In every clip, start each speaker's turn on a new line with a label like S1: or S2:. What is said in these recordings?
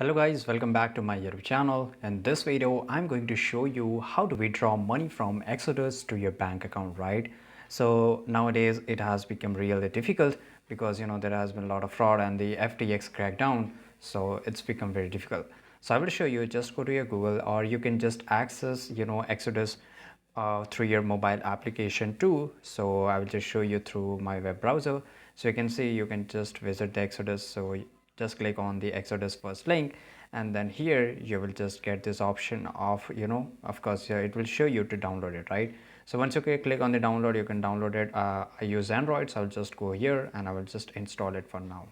S1: Hello guys, welcome back to my YouTube channel. In this video, I'm going to show you how to withdraw money from Exodus to your bank account, right? So nowadays it has become really difficult because there has been a lot of fraud and the FTX crackdown, so it's become very difficult. So I will show you, just go to your Google or you can just access Exodus through your mobile application too. So I will just show you through my web browser. So you can see you can just visit the Exodus. So just click on the Exodus first link, and then here you will just get this option of of course it will show you to download it, right? So once you click on the download, you can download it. I use Android, so I'll just go here and I will just install it for now.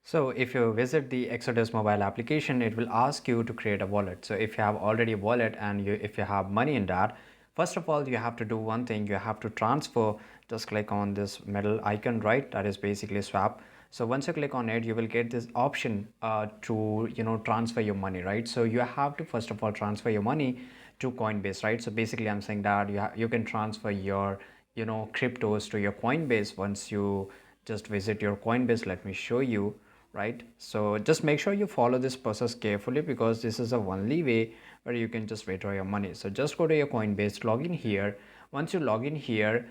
S1: So if you visit the Exodus mobile application, it will ask you to create a wallet. So if you have already a wallet and if you have money in that, first of all, you have to do one thing. You have to transfer. Just click on this middle icon, right? That is basically swap. So once you click on it, you will get this option to transfer your money, right? So you have to first of all transfer your money to Coinbase, right? So basically, I'm saying that you can transfer your cryptos to your Coinbase once you just visit your Coinbase. Let me show you, right? So just make sure you follow this process carefully because this is the only way where you can just withdraw your money. So just go to your Coinbase, log in here. Once you log in here,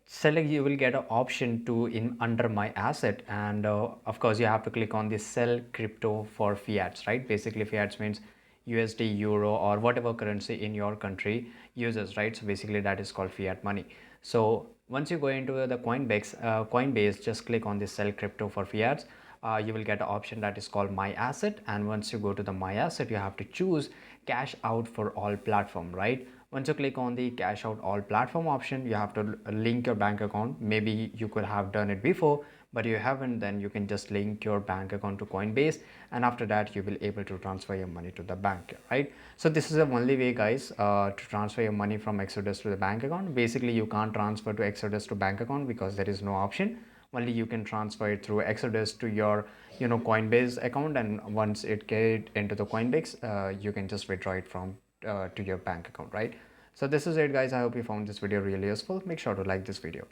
S1: select, you will get an option to in under my asset, and of course you have to click on the sell crypto for fiats, right? Basically fiats means USD, euro, or whatever currency in your country uses, right? So basically that is called fiat money. So once you go into the Coinbase, just click on the sell crypto for fiats. You will get an option that is called my asset, and once you go to the my asset, you have to choose cash out for all platform, right? Once you click on the cash out all platform option, you have to link your bank account. Maybe you could have done it before, but you haven't. Then you can just link your bank account to Coinbase, and after that you will able to transfer your money to the bank, right? So this is the only way, guys, to transfer your money from Exodus to the bank account. Basically you can't transfer to Exodus to bank account because there is no option. Only you can transfer it through Exodus to your Coinbase account, and once it get into the Coinbase, you can just withdraw it from to your bank account, right? So this is it, guys. I hope you found this video really useful. Make sure to like this video.